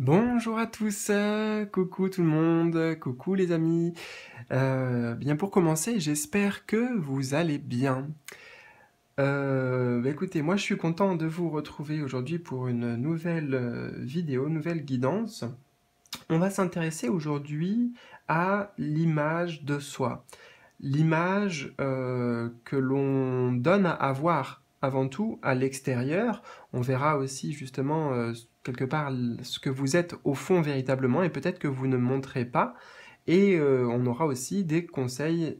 Bonjour à tous, coucou tout le monde, coucou les amis. Bien pour commencer, j'espère que vous allez bien. Écoutez, moi je suis content de vous retrouver aujourd'hui pour une nouvelle vidéo, nouvelle guidance. On va s'intéresser aujourd'hui à l'image de soi. L'image que l'on donne à voir avant tout à l'extérieur. On verra aussi justement quelque part ce que vous êtes au fond véritablement et peut-être que vous ne montrez pas. Et on aura aussi des conseils,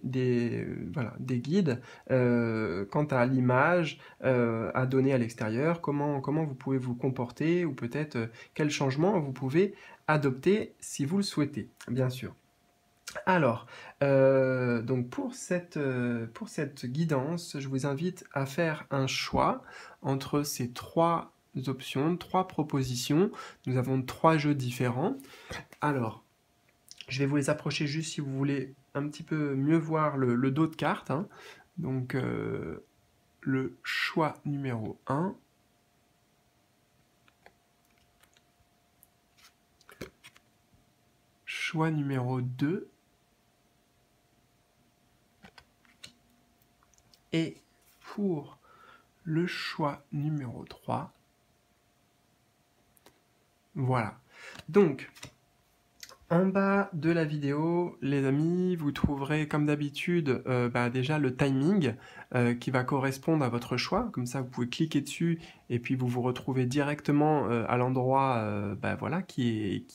voilà, des guides quant à l'image à donner à l'extérieur, comment vous pouvez vous comporter ou peut-être quels changements vous pouvez adopter si vous le souhaitez, bien sûr. Alors, donc pour cette guidance, je vous invite à faire un choix entre ces trois options, trois propositions. Nous avons trois jeux différents. Alors, je vais vous les approcher juste si vous voulez un petit peu mieux voir le dos de carte, hein. Donc, le choix numéro 1. Choix numéro 2. Et pour le choix numéro 3, voilà. Donc, en bas de la vidéo, les amis, vous trouverez comme d'habitude déjà le timing qui va correspondre à votre choix. Comme ça, vous pouvez cliquer dessus et puis vous vous retrouvez directement à l'endroit voilà, qui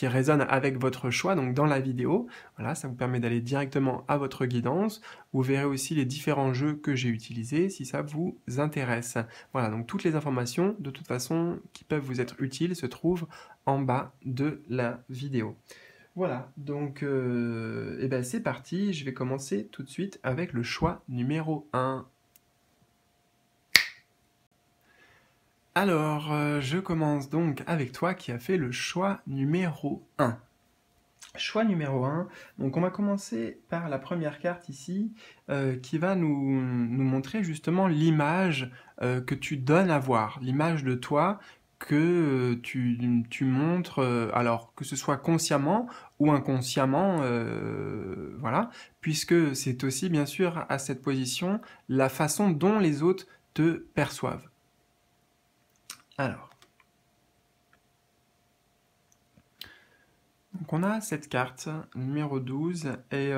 résonne avec votre choix, donc dans la vidéo. Voilà, ça vous permet d'aller directement à votre guidance. Vous verrez aussi les différents jeux que j'ai utilisés si ça vous intéresse. Voilà, donc toutes les informations, de toute façon, qui peuvent vous être utiles se trouvent en bas de la vidéo. Voilà, donc c'est parti, je vais commencer tout de suite avec le choix numéro 1. Alors, je commence donc avec toi qui as fait le choix numéro 1. Choix numéro 1, donc on va commencer par la première carte ici, qui va nous montrer justement l'image que tu donnes à voir, l'image de toi que tu montres, alors que ce soit consciemment ou inconsciemment, voilà, puisque c'est aussi bien sûr à cette position la façon dont les autres te perçoivent. Alors, donc on a cette carte, numéro 12, et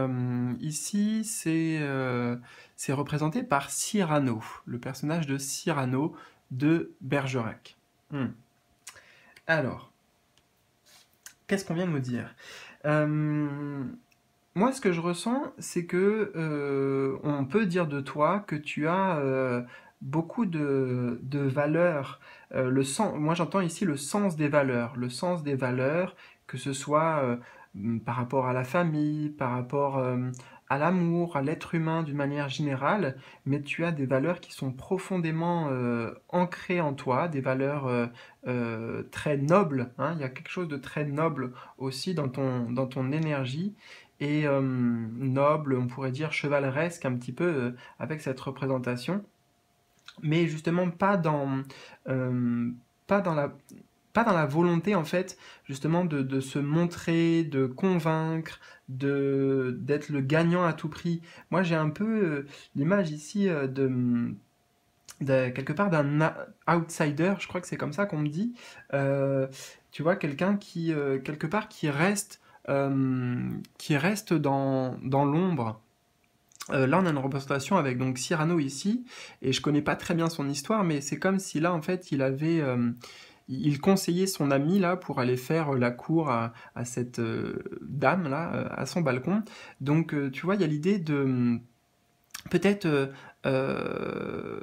ici c'est représenté par Cyrano, le personnage de Cyrano de Bergerac. Alors, qu'est-ce qu'on vient de me dire moi, ce que je ressens, c'est que on peut dire de toi que tu as beaucoup de valeurs. Moi, j'entends ici le sens des valeurs. Le sens des valeurs, que ce soit par rapport à la famille, par rapport à l'amour, à l'être humain d'une manière générale, mais tu as des valeurs qui sont profondément ancrées en toi, des valeurs très nobles, hein. Il y a quelque chose de très noble aussi dans ton énergie et noble, on pourrait dire chevaleresque un petit peu avec cette représentation, mais justement euh, pas dans la, pas dans la volonté en fait justement de se montrer, de convaincre, d'être le gagnant à tout prix. Moi j'ai un peu l'image ici quelque part d'un outsider, je crois que c'est comme ça qu'on me dit. Euh, Tu vois, quelqu'un qui, quelque part, qui reste dans l'ombre. Là, on a une représentation avec donc Cyrano ici, et je connais pas très bien son histoire, mais c'est comme si là, en fait, il conseillait son ami là pour aller faire la cour à cette dame là, à son balcon. Donc, tu vois, il y a l'idée de peut-être euh,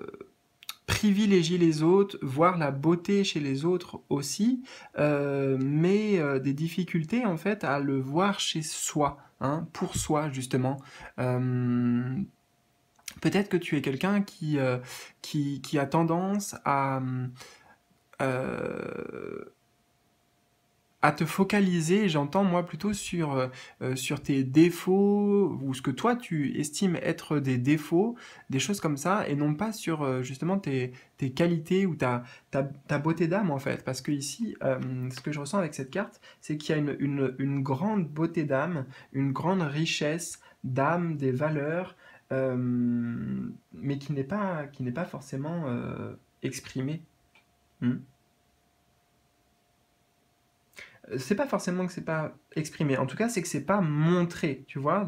privilégier les autres, voir la beauté chez les autres aussi, mais des difficultés en fait à le voir chez soi, hein, pour soi justement. Euh, Peut-être que tu es quelqu'un qui a tendance à euh, à te focaliser, j'entends moi plutôt sur tes défauts ou ce que toi tu estimes être des défauts, des choses comme ça, et non pas sur justement tes qualités ou ta beauté d'âme en fait. Parce que ici, ce que je ressens avec cette carte, c'est qu'il y a une grande beauté d'âme, une grande richesse d'âme, des valeurs, mais qui n'est pas forcément exprimée. Hmm. C'est pas forcément que c'est pas exprimé, en tout cas c'est que c'est pas montré, tu vois,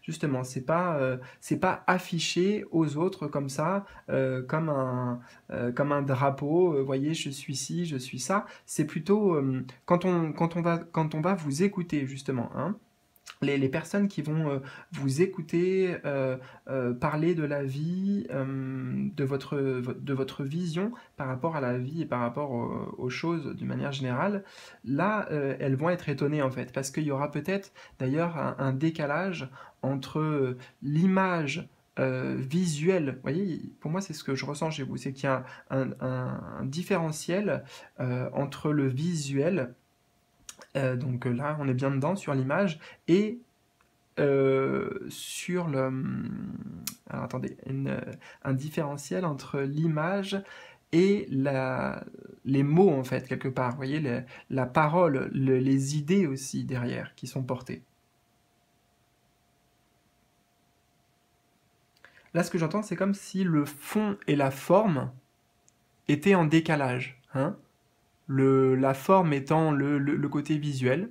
justement, c'est pas affiché aux autres comme ça, comme un drapeau, voyez, je suis ci, je suis ça, c'est plutôt, quand on va vous écouter justement, hein, les personnes qui vont vous écouter parler de la vie, de votre vision par rapport à la vie et par rapport aux choses d'une manière générale, là, elles vont être étonnées en fait, parce qu'il y aura peut-être d'ailleurs un décalage entre l'image visuelle, vous voyez, pour moi c'est ce que je ressens chez vous, c'est qu'il y a un différentiel entre le visuel, donc là on est bien dedans sur l'image, et sur le... Alors attendez, un différentiel entre l'image et les mots en fait, quelque part. Vous voyez, la parole, les idées aussi derrière qui sont portées. Là, ce que j'entends, c'est comme si le fond et la forme étaient en décalage, hein. La forme étant le côté visuel,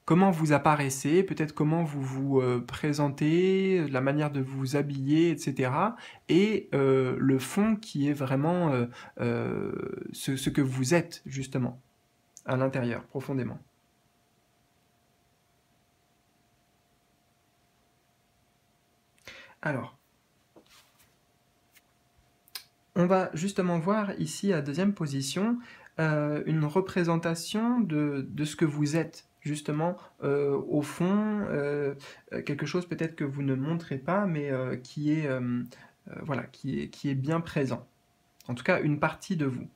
comment vous apparaissez, peut-être comment vous vous présentez, la manière de vous habiller, etc. Et le fond qui est vraiment ce que vous êtes, justement, à l'intérieur, profondément. Alors, on va justement voir ici, à deuxième position, une représentation de ce que vous êtes, justement, au fond, quelque chose peut-être que vous ne montrez pas, mais qui est, voilà, qui est bien présent. En tout cas, une partie de vous.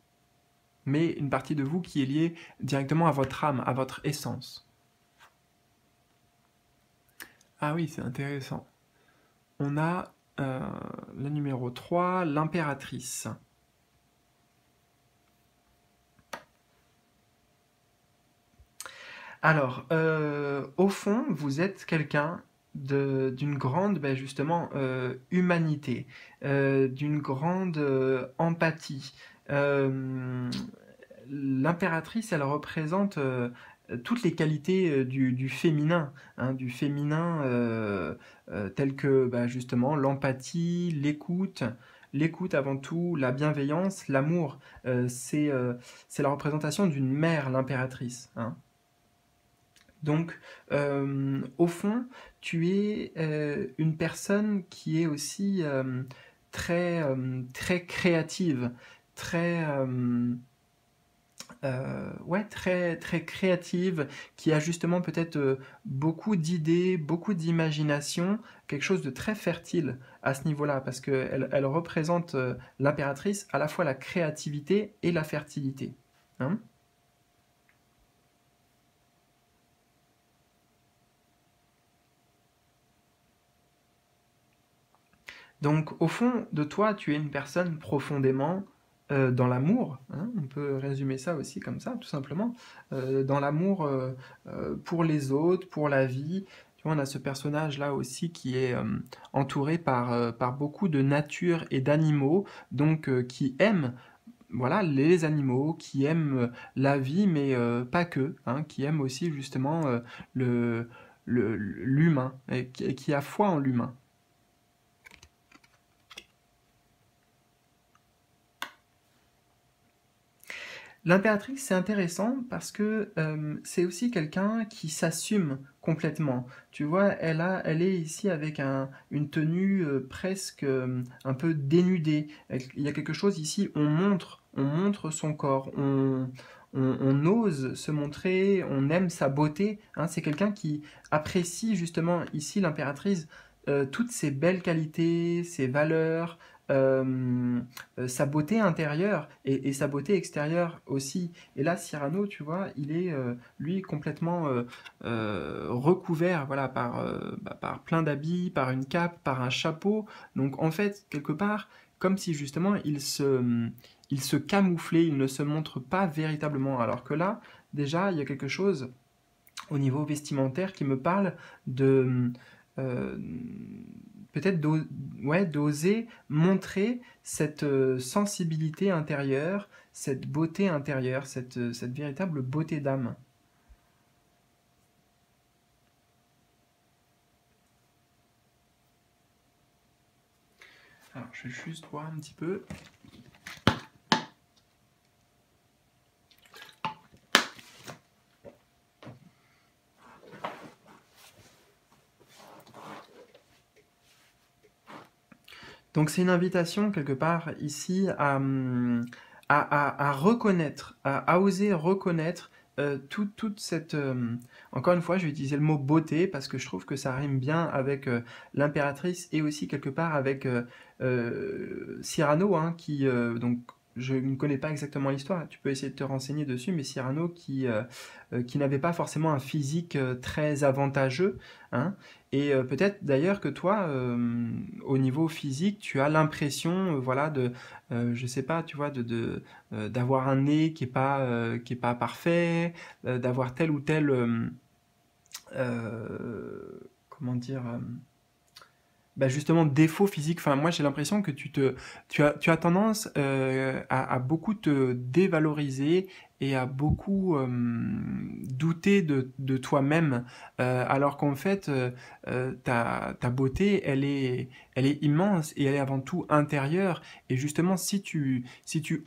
Mais une partie de vous qui est liée directement à votre âme, à votre essence. Ah oui, c'est intéressant. On a le numéro 3, l'impératrice. Alors, au fond, vous êtes quelqu'un d'une grande, ben justement, humanité, d'une grande empathie. Euh, L'impératrice, elle représente toutes les qualités du féminin, hein, telles que bah, justement l'empathie, l'écoute avant tout, la bienveillance, l'amour. C'est la représentation d'une mère, l'impératrice, hein. Donc, au fond, tu es une personne qui est aussi très créative, très, ouais, très créative, qui a justement peut-être beaucoup d'idées, beaucoup d'imagination, quelque chose de très fertile à ce niveau-là, parce qu'elle représente l'impératrice à la fois la créativité et la fertilité, hein. Donc, au fond de toi, tu es une personne profondément dans l'amour, hein, on peut résumer ça aussi comme ça, tout simplement, dans l'amour pour les autres, pour la vie. Tu vois, on a ce personnage-là aussi qui est entouré par beaucoup de nature et d'animaux, donc qui aime voilà, les animaux, qui aiment la vie, mais pas que, hein, qui aiment aussi justement le, l'humain, et qui a foi en l'humain. L'impératrice, c'est intéressant parce que c'est aussi quelqu'un qui s'assume complètement. Tu vois, elle est ici avec une tenue presque un peu dénudée. Il y a quelque chose ici, on montre son corps, on ose se montrer, on aime sa beauté, hein. C'est quelqu'un qui apprécie justement ici l'impératrice toutes ses belles qualités, ses valeurs, sa beauté intérieure et sa beauté extérieure aussi. Et là, Cyrano, tu vois, il est, lui, complètement recouvert, voilà, par plein d'habits, par une cape, par un chapeau. Donc, en fait, quelque part, comme si justement il se camouflait, il ne se montre pas véritablement. Alors que là, déjà, il y a quelque chose au niveau vestimentaire qui me parle de euh, peut-être ouais, d'oser montrer cette sensibilité intérieure, cette beauté intérieure, cette véritable beauté d'âme. Alors, je vais juste voir un petit peu. Donc c'est une invitation quelque part ici à reconnaître, à oser reconnaître toute cette... encore une fois, je vais utiliser le mot beauté parce que je trouve que ça rime bien avec l'impératrice et aussi quelque part avec Cyrano, hein, qui... donc, je ne connais pas exactement l'histoire, tu peux essayer de te renseigner dessus, mais Cyrano qui n'avait pas forcément un physique très avantageux, hein, et peut-être d'ailleurs que toi, au niveau physique, tu as l'impression, voilà, je sais pas, tu vois, d'avoir un nez qui est pas parfait, d'avoir tel ou tel, comment dire, bah justement défaut physique. Enfin, moi j'ai l'impression que tu as tendance à beaucoup te dévaloriser et à beaucoup douter de toi-même, alors qu'en fait ta beauté elle est immense et elle est avant tout intérieure. Et justement si tu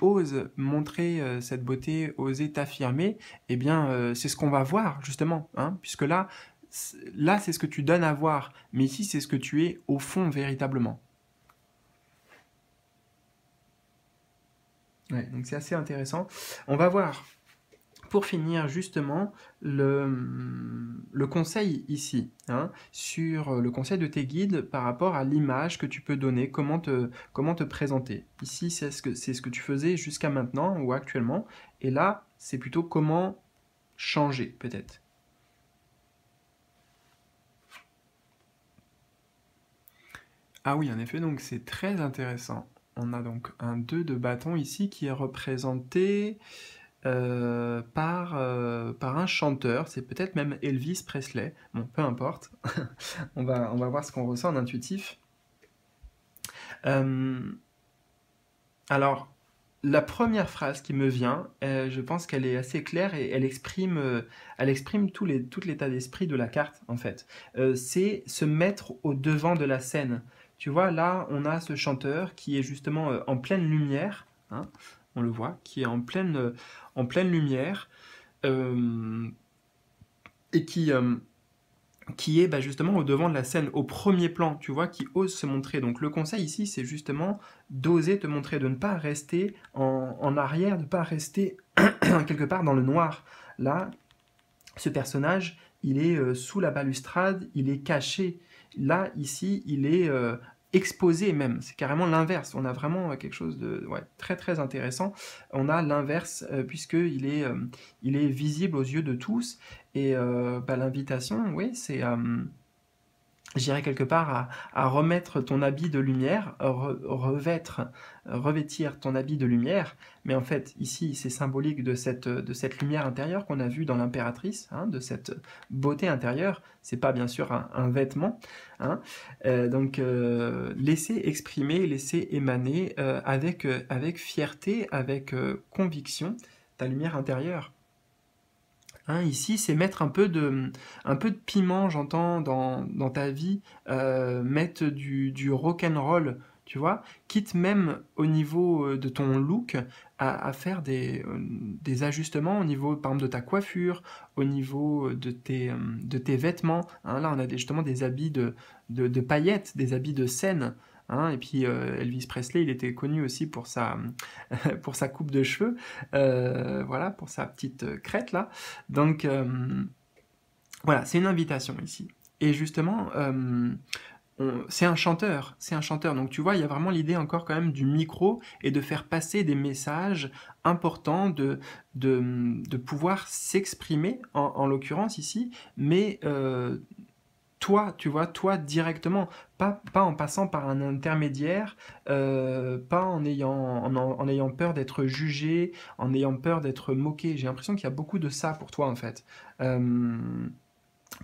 oses montrer cette beauté, oser t'affirmer, eh bien c'est ce qu'on va voir justement, hein, puisque là, c'est ce que tu donnes à voir, mais ici, c'est ce que tu es au fond véritablement. Ouais, donc c'est assez intéressant. On va voir, pour finir, justement, le conseil ici, hein, sur le conseil de tes guides par rapport à l'image que tu peux donner, comment te présenter. Ici, c'est ce que tu faisais jusqu'à maintenant ou actuellement, et là, c'est plutôt comment changer, peut-être. Ah oui, en effet, donc c'est très intéressant. On a donc un 2 de bâton ici qui est représenté par un chanteur, c'est peut-être même Elvis Presley, bon, peu importe, on va voir ce qu'on ressent en intuitif. Euh, alors, la première phrase qui me vient, je pense qu'elle est assez claire et elle exprime tout l'état d'esprit de la carte, en fait. C'est se mettre au devant de la scène. Tu vois, là, on a ce chanteur qui est justement en pleine lumière, hein, on le voit, qui est en pleine lumière, euh, et qui est bah, justement au devant de la scène, au premier plan, tu vois, qui ose se montrer. Donc le conseil ici, c'est justement d'oser te montrer, de ne pas rester en arrière, de ne pas rester quelque part dans le noir. Là, ce personnage, il est sous la balustrade, il est caché. Là, ici, il est exposé même. C'est carrément l'inverse. On a vraiment quelque chose de ouais, très très intéressant. On a l'inverse il est visible aux yeux de tous. Et bah, l'invitation, oui, c'est j'irais quelque part à remettre ton habit de lumière, revêtir ton habit de lumière, mais en fait ici c'est symbolique de cette lumière intérieure qu'on a vue dans l'impératrice, hein, de cette beauté intérieure, c'est pas bien sûr un vêtement, hein, donc laisser exprimer, laisser émaner avec fierté, avec conviction ta lumière intérieure. Hein, ici, c'est mettre un peu de piment, j'entends, dans ta vie, mettre du rock'n'roll, tu vois, quitte même au niveau de ton look à faire des ajustements au niveau, par exemple, de ta coiffure, au niveau de tes vêtements. Hein, là, on a justement des habits de paillettes, des habits de scène. Hein, et puis Elvis Presley, il était connu aussi pour pour sa coupe de cheveux, voilà, pour sa petite crête là. Donc voilà, c'est une invitation ici. Et justement, c'est un chanteur. Donc tu vois, il y a vraiment l'idée encore quand même du micro et de faire passer des messages importants, de pouvoir s'exprimer, en l'occurrence ici, mais toi, tu vois, toi directement, pas en passant par un intermédiaire, pas en ayant peur d'être jugé, en ayant peur d'être moqué. J'ai l'impression qu'il y a beaucoup de ça pour toi en fait. Euh,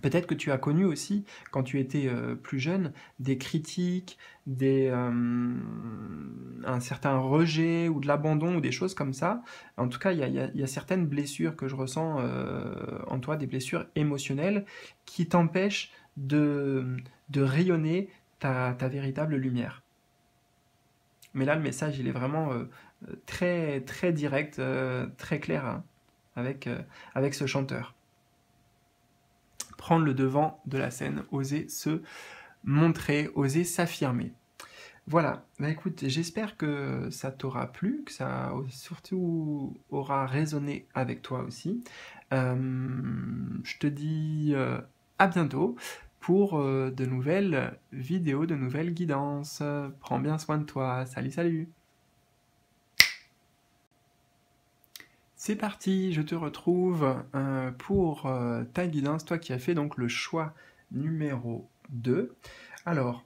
Peut-être que tu as connu aussi, quand tu étais plus jeune, des critiques, un certain rejet ou de l'abandon ou des choses comme ça. En tout cas, il y a certaines blessures que je ressens en toi, des blessures émotionnelles qui t'empêchent de rayonner ta véritable lumière. Mais là, le message, il est vraiment très, très direct, très clair, hein, avec ce chanteur. Prendre le devant de la scène, oser se montrer, oser s'affirmer. Voilà, bah écoute, j'espère que ça t'aura plu, que ça surtout aura résonné avec toi aussi. Je te dis à bientôt pour de nouvelles vidéos, de nouvelles guidances. Prends bien soin de toi. Salut, salut. C'est parti, je te retrouve pour ta guidance, toi qui as fait donc le choix numéro 2. Alors,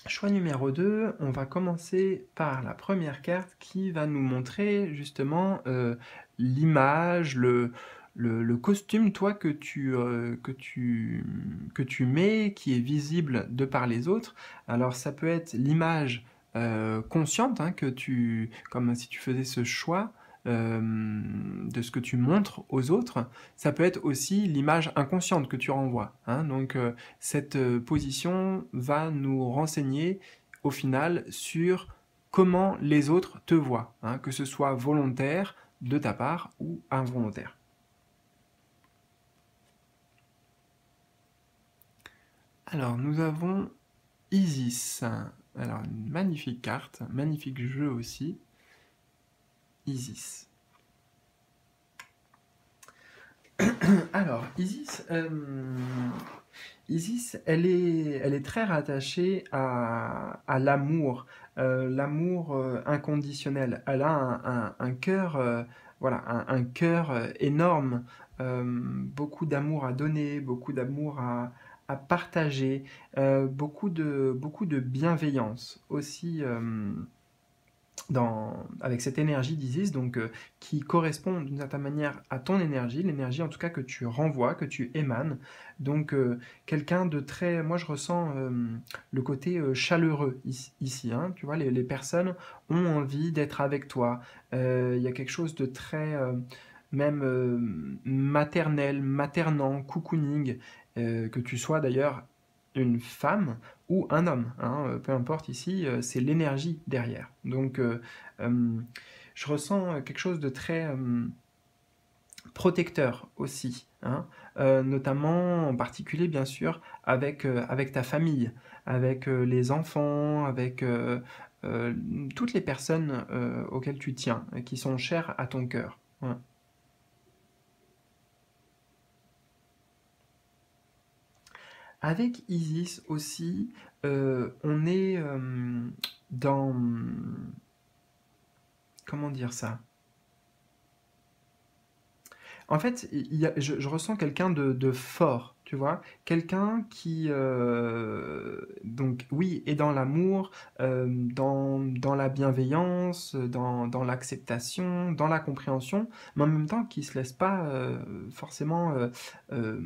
choix numéro 2, on va commencer par la première carte qui va nous montrer justement l'image, le costume, toi, que tu mets, qui est visible de par les autres. Alors, ça peut être l'image consciente, hein, comme si tu faisais ce choix de ce que tu montres aux autres. Ça peut être aussi l'image inconsciente que tu renvoies, hein. Donc, cette position va nous renseigner au final sur comment les autres te voient, hein, que ce soit volontaire de ta part ou involontaire. Alors, nous avons Isis. Alors, une magnifique carte, magnifique jeu aussi. Isis. Alors, Isis, elle est très rattachée à l'amour, l'amour inconditionnel. Elle a un cœur, voilà, un cœur énorme, beaucoup d'amour à donner, beaucoup d'amour à partager, beaucoup de bienveillance aussi. Avec cette énergie d'Isis, donc qui correspond d'une certaine manière à ton énergie, l'énergie en tout cas que tu renvoies, que tu émanes. Donc quelqu'un de très, moi je ressens le côté chaleureux ici, hein, tu vois, les personnes ont envie d'être avec toi. Il y a quelque chose de très même maternel, maternant, cocooning, que tu sois d'ailleurs une femme ou un homme, hein, peu importe ici, c'est l'énergie derrière. Donc je ressens quelque chose de très protecteur aussi, hein, notamment en particulier bien sûr avec ta famille, avec les enfants, avec euh, toutes les personnes auxquelles tu tiens, qui sont chères à ton cœur. Ouais. Avec Isis aussi, on est dans... Comment dire ça? En fait, je ressens quelqu'un de fort, tu vois? Quelqu'un qui, donc oui, est dans l'amour, dans la bienveillance, dans l'acceptation, dans la compréhension, mais en même temps qui se laisse pas forcément euh,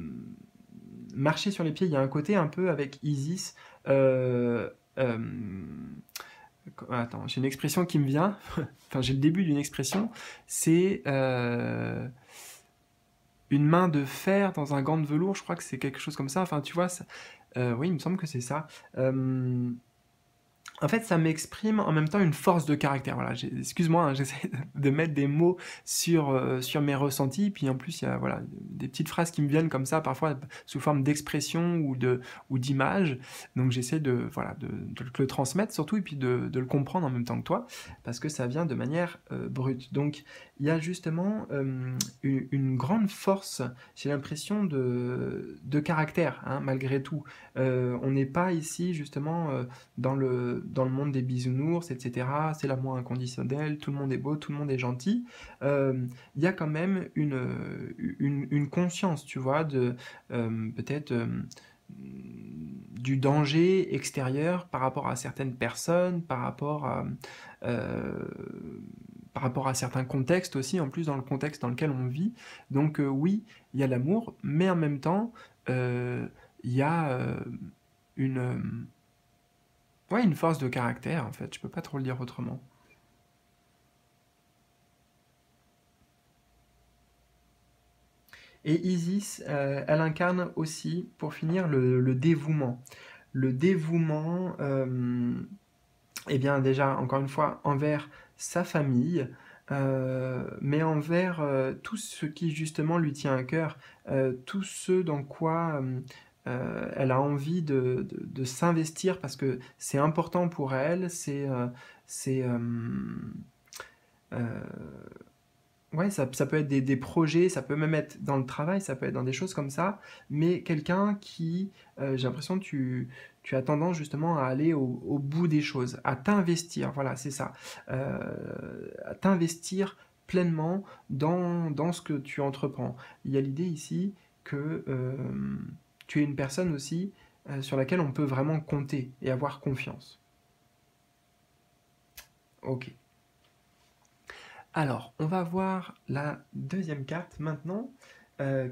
marcher sur les pieds. Il y a un côté un peu avec Isis. euh, euh, Attends, j'ai une expression qui me vient. Enfin, j'ai le début d'une expression. C'est une main de fer dans un gant de velours. Je crois que c'est quelque chose comme ça. Enfin, tu vois, oui, il me semble que c'est ça. Euh, En fait, ça m'exprime en même temps une force de caractère. Voilà, excuse-moi, hein, j'essaie de mettre des mots sur mes ressentis. Puis en plus, il y a voilà, des petites phrases qui me viennent comme ça, parfois sous forme d'expression ou d'image. Donc j'essaie voilà, de le transmettre surtout et puis de le comprendre en même temps que toi, parce que ça vient de manière brute. Donc il y a justement une grande force, j'ai l'impression, de caractère, hein, malgré tout. On n'est pas ici justement dans le monde des bisounours, etc. C'est l'amour inconditionnel, tout le monde est beau, tout le monde est gentil. Il y a quand même une conscience, tu vois, de peut-être du danger extérieur par rapport à certaines personnes, euh, par rapport à certains contextes aussi, en plus dans le contexte dans lequel on vit. Donc oui, il y a l'amour, mais en même temps, il y a une, ouais, une force de caractère, en fait, je peux pas trop le dire autrement. Et Isis, elle incarne aussi, pour finir, le dévouement. Le dévouement, eh bien déjà, encore une fois, envers sa famille, mais envers tout ce qui justement lui tient à cœur, tout ce dans quoi elle a envie de s'investir parce que c'est important pour elle, c'est euh, ouais, ça peut être des projets, ça peut même être dans le travail, ça peut être dans des choses comme ça, mais quelqu'un qui, j'ai l'impression que tu as tendance justement à aller au bout des choses, à t'investir, voilà, c'est ça, à t'investir pleinement dans ce que tu entreprends. Il y a l'idée ici que tu es une personne aussi sur laquelle on peut vraiment compter et avoir confiance. Ok. Alors, on va voir la deuxième carte maintenant,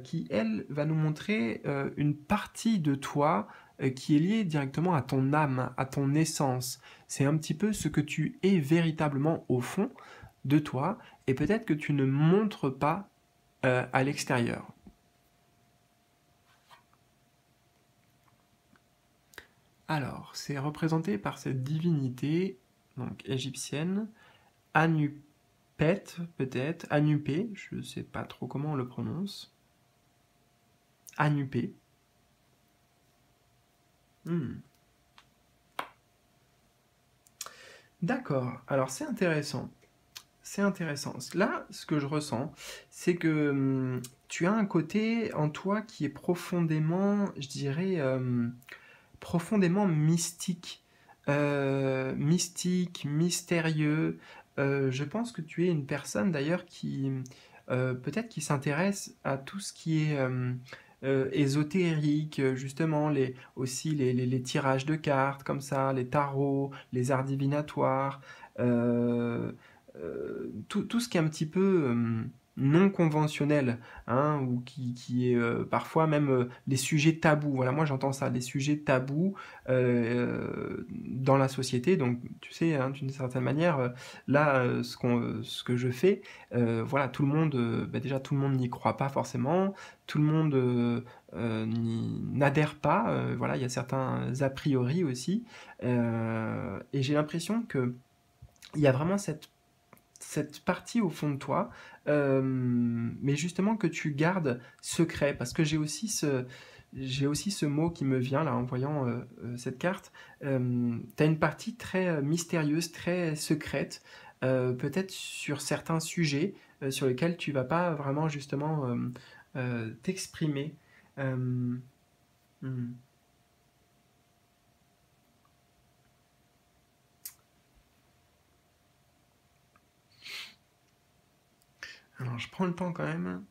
qui, elle, va nous montrer une partie de toi qui est liée directement à ton âme, à ton essence. C'est un petit peu ce que tu es véritablement au fond de toi, et peut-être que tu ne montres pas à l'extérieur. Alors, c'est représenté par cette divinité, donc égyptienne, Anupet, peut-être, Anupé, je ne sais pas trop comment on le prononce. Anupé. Hmm. D'accord, alors c'est intéressant. C'est intéressant. Là, ce que je ressens, c'est que tu as un côté en toi qui est profondément, je dirais, profondément mystique. Mystique, mystérieux. Je pense que tu es une personne d'ailleurs qui, peut-être qui s'intéresse à tout ce qui est ésotérique, justement, aussi les tirages de cartes comme ça, les tarots, les arts divinatoires, euh, tout ce qui est un petit peu non conventionnel, hein, ou qui est parfois même des sujets tabous. Voilà, moi j'entends ça, des sujets tabous dans la société. Donc, tu sais, hein, d'une certaine manière, là, ce que je fais, voilà, tout le monde, bah, déjà, tout le monde n'y croit pas forcément, tout le monde n'adhère pas. Voilà, il y a certains a priori aussi, et j'ai l'impression que il y a vraiment cette partie au fond de toi, mais justement que tu gardes secret, parce que j'ai aussi ce mot qui me vient là en voyant cette carte. Tu as une partie très mystérieuse, très secrète, peut-être sur certains sujets sur lesquels tu vas pas vraiment justement t'exprimer. Euh, hmm. Alors je prends le temps quand même.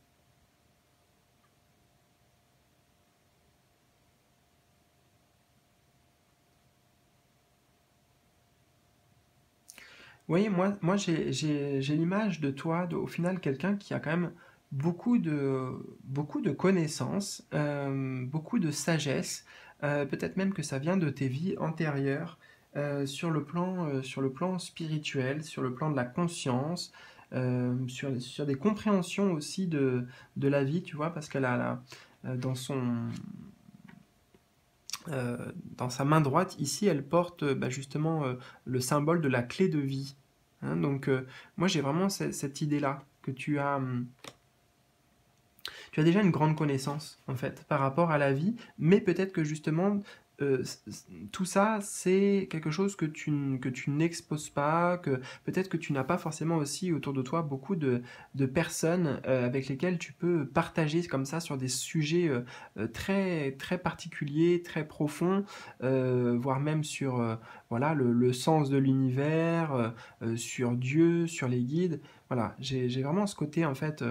Oui, moi j'ai l'image de toi, au final, quelqu'un qui a quand même beaucoup de connaissances, beaucoup de sagesse, peut-être même que ça vient de tes vies antérieures, sur le plan spirituel, sur le plan de la conscience, sur des compréhensions aussi de la vie, tu vois, parce qu'elle a dans dans sa main droite, ici, elle porte justement le symbole de la clé de vie. Hein, donc, moi, j'ai vraiment cette idée-là, que tu as déjà une grande connaissance, en fait, par rapport à la vie, mais peut-être que justement, tout ça, c'est quelque chose que tu n'exposes pas, que peut-être que tu n'as pas forcément aussi autour de toi beaucoup de personnes avec lesquelles tu peux partager comme ça sur des sujets très, très particuliers, très profonds, voire même sur voilà, le sens de l'univers, sur Dieu, sur les guides. Voilà, j'ai vraiment ce côté en fait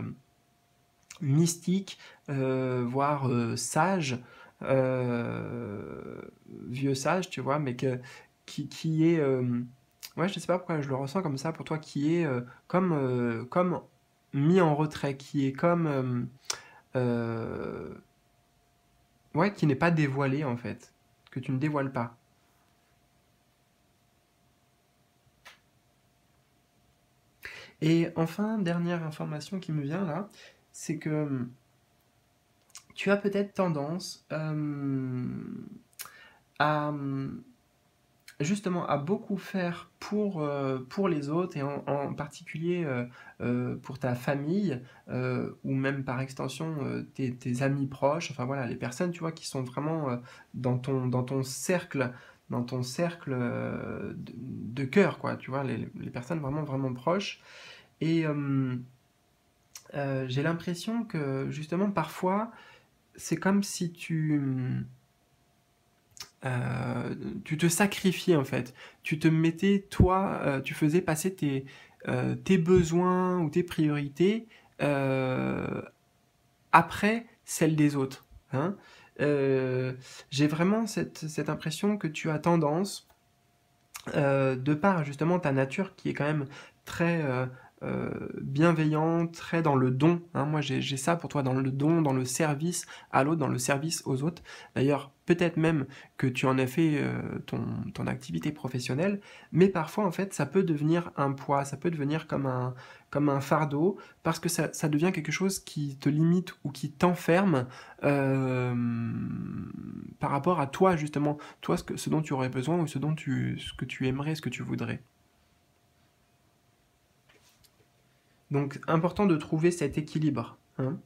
mystique, voire sage, vieux sage, tu vois, mais qui est... ouais, je sais pas pourquoi je le ressens comme ça pour toi, qui est comme mis en retrait, qui est comme... ouais, qui n'est pas dévoilé en fait, que tu ne dévoiles pas. Et enfin, dernière information qui me vient là, c'est que tu as peut-être tendance à justement à beaucoup faire pour les autres et en particulier pour ta famille ou même par extension tes amis proches, enfin voilà, les personnes tu vois qui sont vraiment dans ton cercle de cœur quoi, tu vois, les personnes vraiment vraiment proches. Et j'ai l'impression que justement parfois c'est comme si tu te sacrifiais en fait. Tu te mettais, toi, tu faisais passer tes besoins ou tes priorités euh, après celles des autres. Hein. Euh, j'ai vraiment cette impression que tu as tendance, de par justement ta nature qui est quand même très bienveillante, très dans le don. Hein. Moi, j'ai ça pour toi, dans le don, dans le service à l'autre, dans le service aux autres. D'ailleurs, peut-être même que tu en as fait ton activité professionnelle, mais parfois, en fait, ça peut devenir un poids, ça peut devenir comme un fardeau, parce que ça devient quelque chose qui te limite ou qui t'enferme euh, par rapport à toi, justement, toi, ce dont tu aurais besoin ou ce que tu aimerais, ce que tu voudrais. Donc, important de trouver cet équilibre. Hein.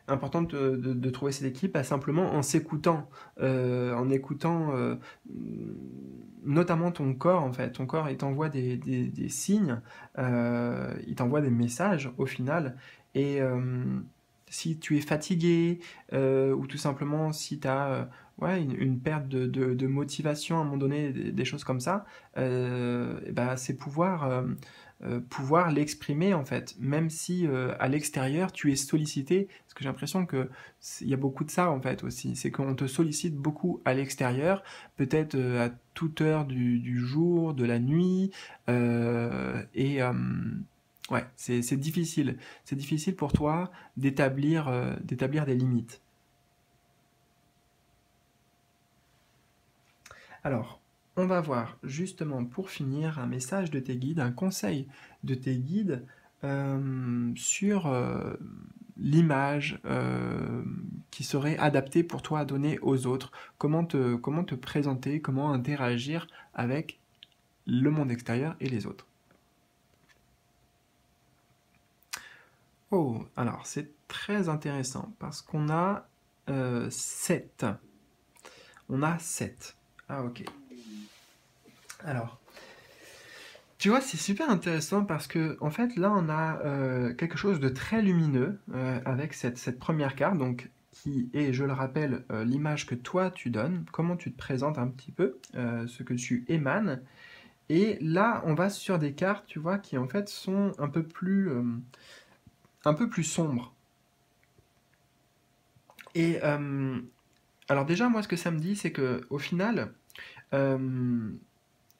Important de trouver cet équilibre simplement en s'écoutant, en écoutant notamment ton corps en fait. Ton corps, il t'envoie des signes, il t'envoie des messages au final. Et si tu es fatigué ou tout simplement si tu as ouais, une perte de motivation à un moment donné, des choses comme ça, et ben, c'est pouvoir l'exprimer en fait, même si à l'extérieur tu es sollicité, parce que j'ai l'impression que il y a beaucoup de ça en fait aussi, c'est qu'on te sollicite beaucoup à l'extérieur, peut-être à toute heure du jour, de la nuit, et ouais, c'est difficile pour toi d'établir des limites. Alors, on va voir justement pour finir un message de tes guides, un conseil de tes guides sur l'image qui serait adaptée pour toi à donner aux autres. Comment te présenter, comment interagir avec le monde extérieur et les autres. Oh, alors c'est très intéressant parce qu'on a 7. On a 7. Ah ok. Alors, tu vois, c'est super intéressant parce que, en fait, là, on a quelque chose de très lumineux avec cette première carte, donc qui est, je le rappelle, l'image que toi tu donnes, comment tu te présentes un petit peu, ce que tu émanes. Et là, on va sur des cartes, tu vois, qui en fait sont un peu plus sombres. Et alors déjà, moi, ce que ça me dit, c'est que au final, euh,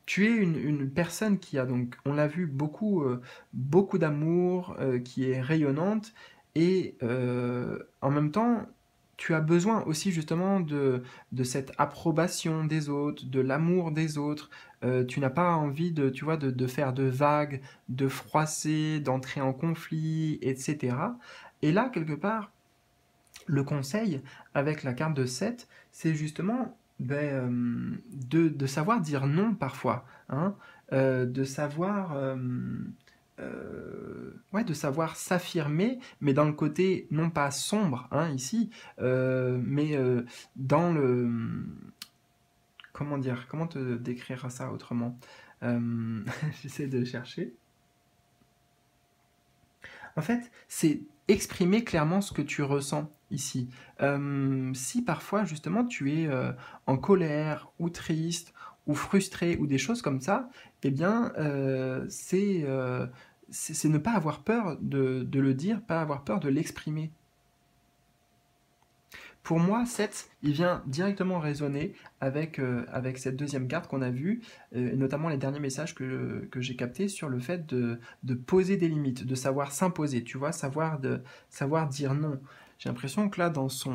tu es une personne qui a donc, on l'a vu, beaucoup d'amour, qui est rayonnante, et en même temps, tu as besoin aussi justement de cette approbation des autres, de l'amour des autres. Tu n'as pas envie de, tu vois, de faire de vagues, de froisser, d'entrer en conflit, etc. Et là, quelque part, le conseil avec la carte de 7, c'est justement de savoir dire non parfois, hein, de savoir, ouais, de savoir s'affirmer, mais dans le côté non pas sombre, hein, ici, mais dans le... Comment dire, comment te décrire ça autrement? J'essaie de chercher. En fait, c'est exprimer clairement ce que tu ressens ici. Si parfois, justement, tu es en colère ou triste ou frustré ou des choses comme ça, eh bien, c'est ne pas avoir peur de le dire, pas avoir peur de l'exprimer. Pour moi, 7, il vient directement résonner avec cette deuxième carte qu'on a vue, et notamment les derniers messages que j'ai captés sur le fait de poser des limites, de savoir s'imposer, tu vois, savoir dire non. J'ai l'impression que là, dans sa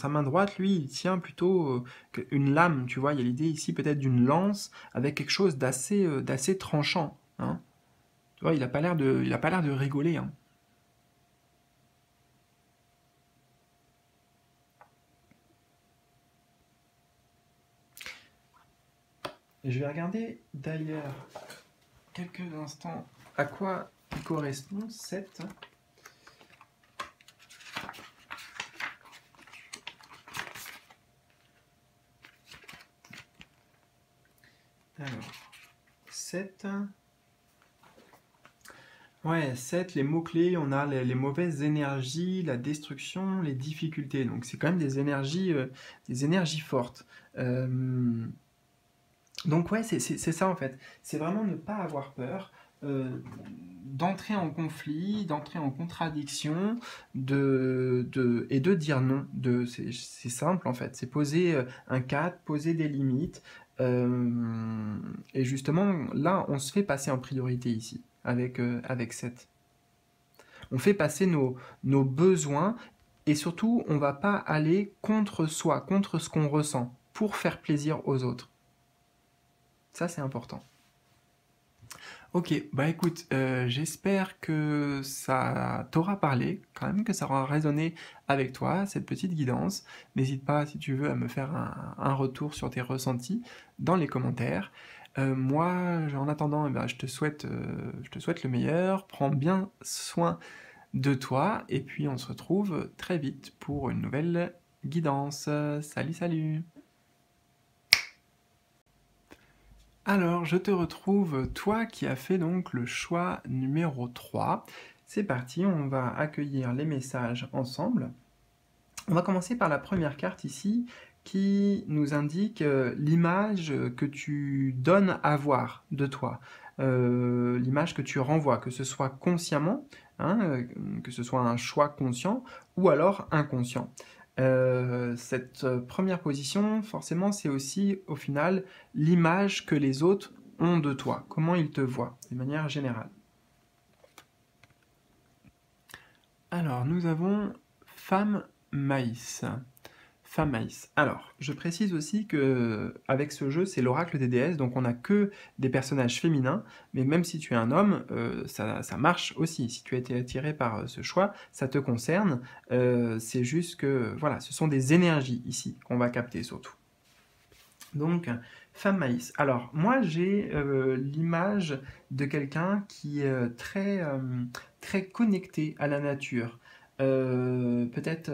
main droite, lui, il tient plutôt une lame, tu vois, il y a l'idée ici peut-être d'une lance avec quelque chose d'assez tranchant, hein. Tu vois, il n'a pas l'air de rigoler, hein. Et je vais regarder d'ailleurs quelques instants à quoi il correspond cette. Alors, 7. Ouais, 7, les mots-clés, on a les mauvaises énergies, la destruction, les difficultés. Donc c'est quand même des énergies fortes. Donc ouais, c'est ça en fait. C'est vraiment ne pas avoir peur d'entrer en conflit, d'entrer en contradiction, et de dire non. C'est simple en fait. C'est poser un cadre, poser des limites. Et justement, là, on se fait passer en priorité ici, avec 7. On fait passer nos besoins et surtout, on va pas aller contre soi, contre ce qu'on ressent, pour faire plaisir aux autres. Ça, c'est important. Ok, bah écoute, j'espère que ça t'aura parlé, quand même, que ça aura résonné avec toi, cette petite guidance. N'hésite pas, si tu veux, à me faire un retour sur tes ressentis dans les commentaires. Moi, en attendant, eh ben, je te souhaite le meilleur. Prends bien soin de toi, et puis on se retrouve très vite pour une nouvelle guidance. Salut, salut! Alors, je te retrouve, toi qui as fait donc le choix numéro 3. C'est parti, on va accueillir les messages ensemble. On va commencer par la première carte ici qui nous indique l'image que tu donnes à voir de toi, l'image que tu renvoies, que ce soit consciemment, hein, que ce soit un choix conscient ou alors inconscient. Cette première position, forcément, c'est aussi au final l'image que les autres ont de toi, comment ils te voient, de manière générale. Alors, nous avons femme maïs. Femme maïs. Alors, je précise aussi que avec ce jeu, c'est l'oracle des déesses, donc on n'a que des personnages féminins, mais même si tu es un homme, ça marche aussi. Si tu as été attiré par ce choix, ça te concerne. C'est juste que, voilà, ce sont des énergies ici qu'on va capter surtout. Donc, femme maïs. Alors, moi, j'ai l'image de quelqu'un qui est très connecté à la nature. Peut-être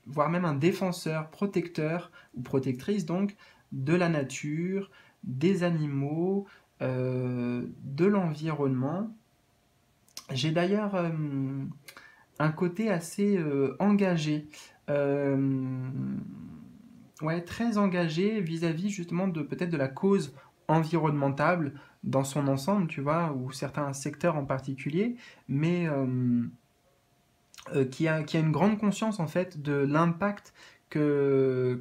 voire même un défenseur, protecteur ou protectrice donc de la nature, des animaux, de l'environnement. J'ai d'ailleurs un côté assez engagé, ouais, très engagé vis-à-vis justement de peut-être de la cause environnementale dans son ensemble, tu vois, ou certains secteurs en particulier, mais qui a une grande conscience en fait de l'impact que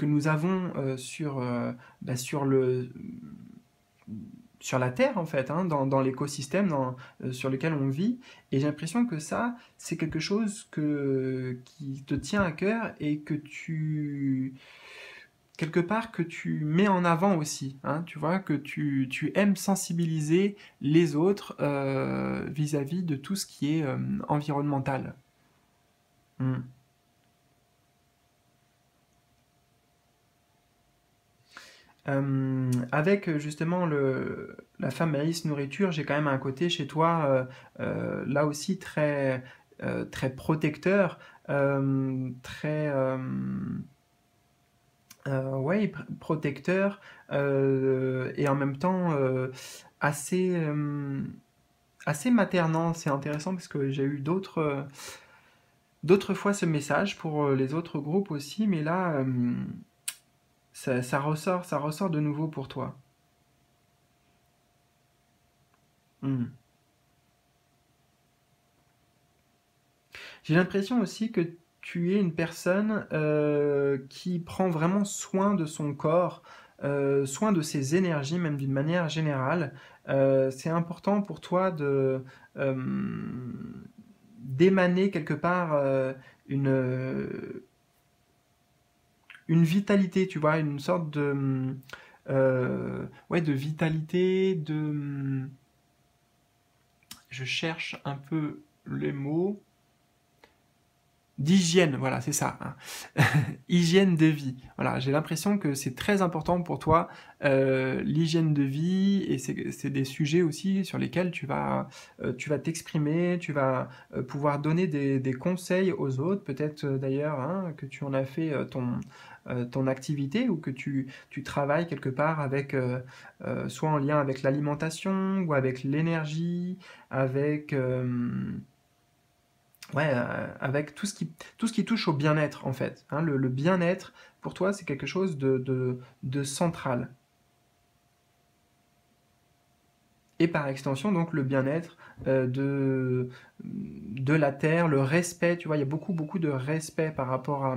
nous avons sur le sur la Terre, en fait, hein, dans l'écosystème sur lequel on vit. Et j'ai l'impression que ça, c'est quelque chose qui te tient à cœur et quelque part, que tu mets en avant aussi, hein, tu vois, que tu aimes sensibiliser les autres vis-à-vis de tout ce qui est environnemental. Mm. Avec justement la femme Alice Nourriture, j'ai quand même un côté chez toi, là aussi très protecteur, très ouais, protecteur, et en même temps assez, assez maternant. C'est intéressant parce que j'ai eu d'autres fois ce message pour les autres groupes aussi, mais là, ça ressort de nouveau pour toi. Hmm. J'ai l'impression aussi que tu es une personne qui prend vraiment soin de son corps, soin de ses énergies, même d'une manière générale. C'est important pour toi euh, d'émaner quelque part une, une vitalité, tu vois, une sorte ouais, de vitalité, je cherche un peu les mots. D'hygiène, voilà, c'est ça, hein. Hygiène de vie. Voilà, j'ai l'impression que c'est très important pour toi, l'hygiène de vie, et c'est des sujets aussi sur lesquels tu vas t'exprimer, tu vas pouvoir donner des conseils aux autres, peut-être d'ailleurs hein, que tu en as fait ton activité ou que tu travailles quelque part avec, soit en lien avec l'alimentation ou avec l'énergie, avec... ouais, avec tout ce qui touche au bien-être, en fait. Hein. Le bien-être, pour toi, c'est quelque chose de central. Et par extension, donc, le bien-être de la terre, le respect, tu vois, il y a beaucoup, beaucoup de respect par rapport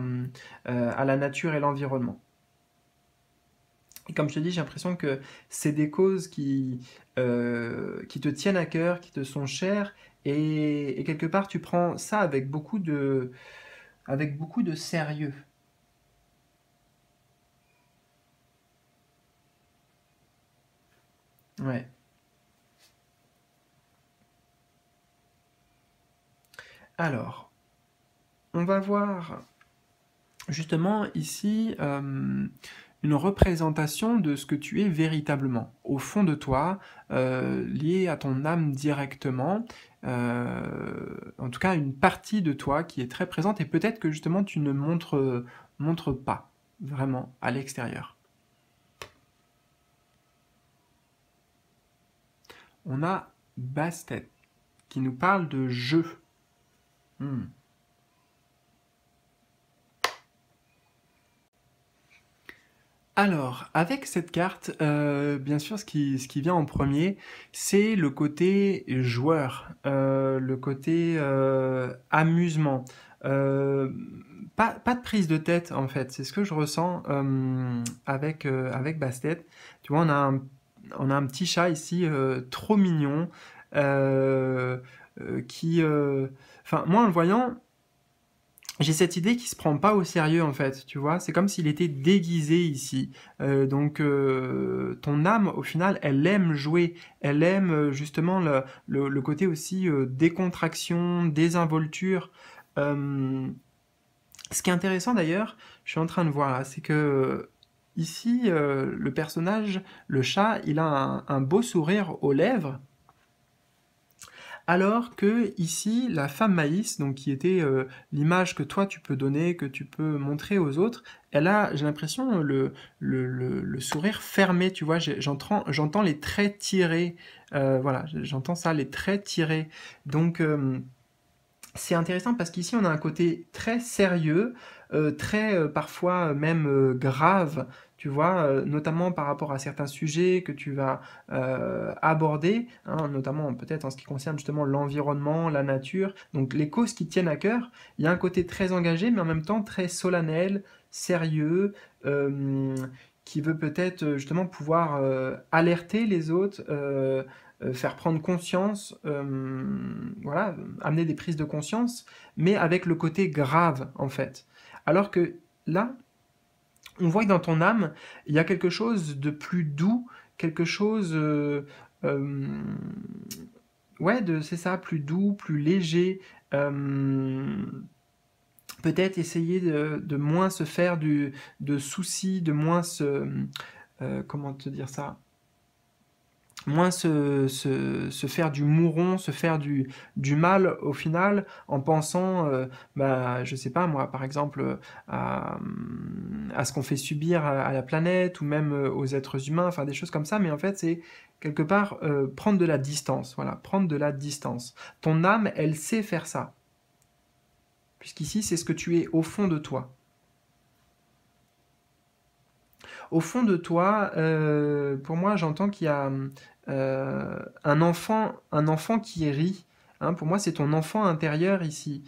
à la nature et l'environnement. Et comme je te dis, j'ai l'impression que c'est des causes qui te tiennent à cœur, qui te sont chères, et quelque part, tu prends ça avec beaucoup de sérieux. Ouais. Alors, on va voir justement ici une représentation de ce que tu es véritablement, au fond de toi, lié à ton âme directement, en tout cas une partie de toi qui est très présente et peut-être que justement tu ne montres pas vraiment à l'extérieur. On a Bastet qui nous parle de jeu. Hmm. Alors, avec cette carte, bien sûr, ce qui vient en premier, c'est le côté joueur, le côté amusement. Euh, pas de prise de tête, en fait, c'est ce que je ressens avec Bastet. Tu vois, on a un petit chat ici, trop mignon, euh, qui... Enfin, moi, en le voyant, j'ai cette idée qu'il se prend pas au sérieux en fait, tu vois. C'est comme s'il était déguisé ici. Donc ton âme, au final, elle aime jouer, elle aime justement le côté aussi décontraction, désinvolture. Euh, Ce qui est intéressant d'ailleurs, je suis en train de voir là, c'est que ici le personnage, le chat, il a un beau sourire aux lèvres. Alors que ici, la femme maïs, donc qui était l'image que toi tu peux donner, que tu peux montrer aux autres, elle a, j'ai l'impression, le sourire fermé, tu vois, j'entends les traits tirés, voilà, j'entends ça, les traits tirés. Donc c'est intéressant parce qu'ici on a un côté très sérieux, très parfois même grave, tu vois, notamment par rapport à certains sujets que tu vas aborder, hein, notamment peut-être en ce qui concerne justement l'environnement, la nature, donc les causes qui tiennent à cœur. Il y a un côté très engagé, mais en même temps très solennel, sérieux, euh, qui veut peut-être justement pouvoir alerter les autres, faire prendre conscience, voilà, amener des prises de conscience, mais avec le côté grave en fait. Alors que là, on voit que dans ton âme, il y a quelque chose de plus doux, quelque chose, euh, ouais, c'est ça, plus doux, plus léger. Peut-être essayer de moins se faire de soucis, de moins comment te dire ça, moins se faire du mouron, se faire du mal au final, en pensant, bah, je sais pas moi, par exemple, à ce qu'on fait subir à la planète, ou même aux êtres humains, enfin des choses comme ça, mais en fait c'est quelque part prendre de la distance, voilà, prendre de la distance. Ton âme, elle sait faire ça, puisqu'ici c'est ce que tu es au fond de toi. Au fond de toi, pour moi, j'entends qu'il y a un enfant qui rit. Hein, pour moi, c'est ton enfant intérieur ici.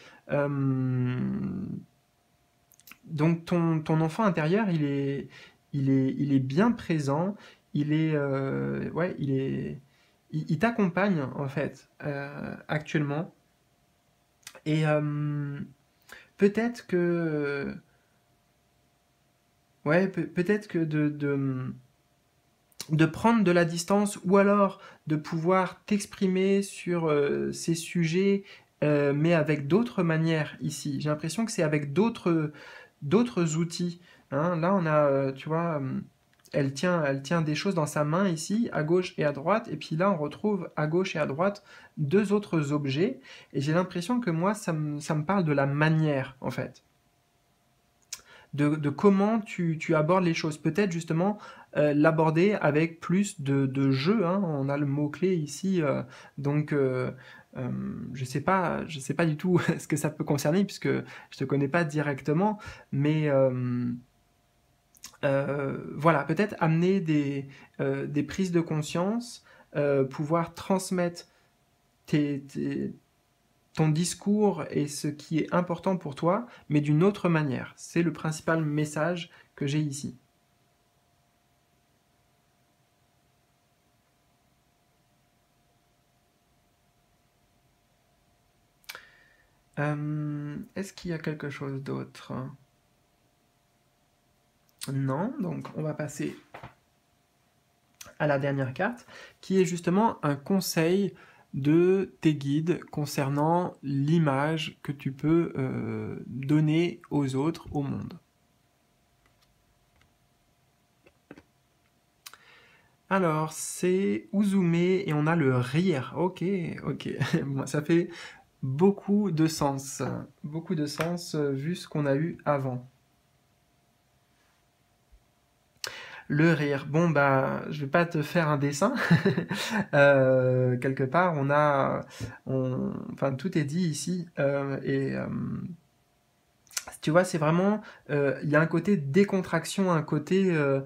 Donc, ton enfant intérieur, il est bien présent. Ouais, il t'accompagne en fait actuellement. Et peut-être que, ouais, peut-être que de prendre de la distance, ou alors de pouvoir t'exprimer sur ces sujets, mais avec d'autres manières ici. J'ai l'impression que c'est avec d'autres outils. Hein. Là, on a, tu vois, elle tient des choses dans sa main ici, à gauche et à droite, et puis là, on retrouve à gauche et à droite deux autres objets, et j'ai l'impression que moi, ça me parle de la manière, en fait. De comment tu abordes les choses. Peut-être justement l'aborder avec plus de jeu. Hein. On a le mot-clé ici, donc je sais pas du tout ce que ça peut concerner puisque je te connais pas directement, mais voilà, peut-être amener des prises de conscience, pouvoir transmettre tes, tes, ton discours et ce qui est important pour toi, mais d'une autre manière. C'est le principal message que j'ai ici. Est-ce qu'il y a quelque chose d'autre? Non, donc on va passer à la dernière carte, qui est justement un conseil de tes guides concernant l'image que tu peux donner aux autres, au monde. Alors, c'est Uzume et on a le rire. Ok, ok. Bon, ça fait beaucoup de sens vu ce qu'on a eu avant. Le rire. Bon, bah, je vais pas te faire un dessin. Quelque part, enfin, tout est dit ici. Et tu vois, c'est vraiment, il y a un côté décontraction, un côté, euh,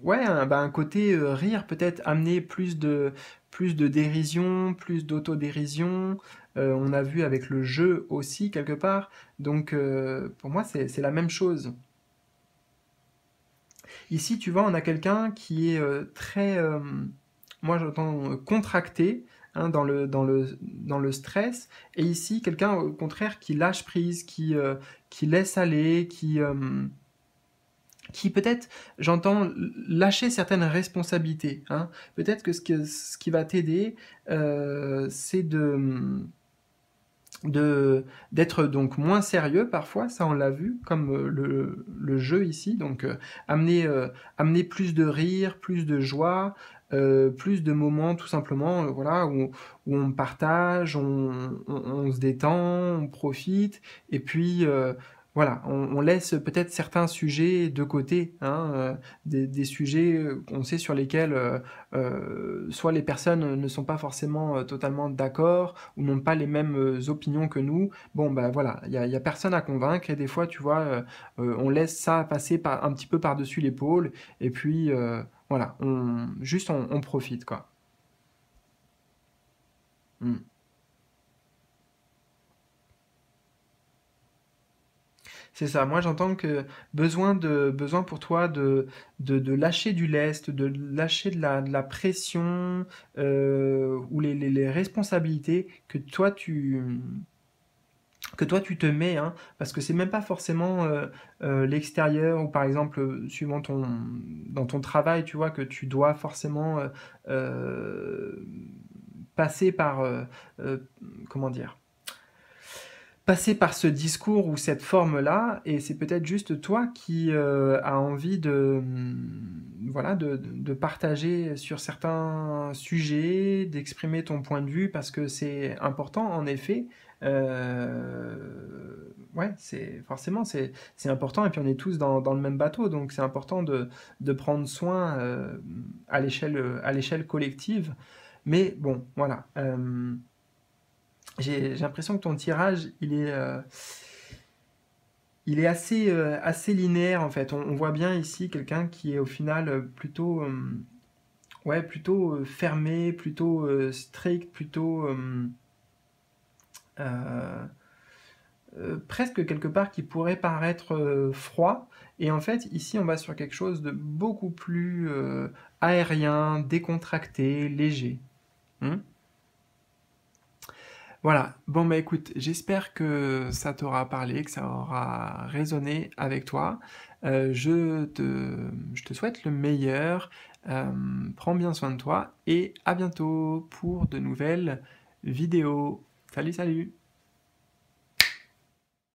ouais, bah, un côté rire, peut-être amener plus de dérision, plus d'autodérision. On a vu avec le jeu aussi quelque part. Donc, pour moi, c'est la même chose. Ici, tu vois, on a quelqu'un qui est très, moi j'entends contracté, hein, dans le stress, et ici, quelqu'un au contraire qui lâche prise, qui laisse aller, qui peut-être, j'entends lâcher certaines responsabilités. Hein. Peut-être que ce qui va t'aider, c'est d'être donc moins sérieux parfois, ça on l'a vu, comme le jeu ici, donc amener plus de rire, plus de joie, plus de moments tout simplement, voilà, où on partage, on se détend, on profite, et puis voilà, on laisse peut-être certains sujets de côté, hein, des sujets qu'on sait sur lesquels soit les personnes ne sont pas forcément totalement d'accord, ou n'ont pas les mêmes opinions que nous. Bon, bah voilà, il y a personne à convaincre, et des fois, tu vois, on laisse ça passer un petit peu par-dessus l'épaule, et puis voilà, juste on profite, quoi. Mm. C'est ça. Moi, j'entends que besoin pour toi de lâcher du lest, de lâcher de la pression ou les responsabilités que toi tu te mets, hein, parce que c'est même pas forcément l'extérieur ou par exemple suivant dans ton travail, tu vois, que tu dois forcément euh, passer par euh, comment dire passer par ce discours ou cette forme-là, et c'est peut-être juste toi qui as envie voilà, de partager sur certains sujets, d'exprimer ton point de vue, parce que c'est important, en effet. Ouais, c'est forcément c'est important, et puis on est tous dans le même bateau, donc c'est important de prendre soin à l'échelle collective. Mais bon, voilà. J'ai l'impression que ton tirage, il est assez, assez linéaire en fait. On voit bien ici quelqu'un qui est au final plutôt, ouais, plutôt fermé, plutôt strict, plutôt euh, presque quelque part qui pourrait paraître froid. Et en fait, ici, on va sur quelque chose de beaucoup plus aérien, décontracté, léger. Hmm. Voilà, bon bah écoute, j'espère que ça t'aura parlé, que ça aura résonné avec toi. Je te souhaite le meilleur, prends bien soin de toi et à bientôt pour de nouvelles vidéos. Salut, salut!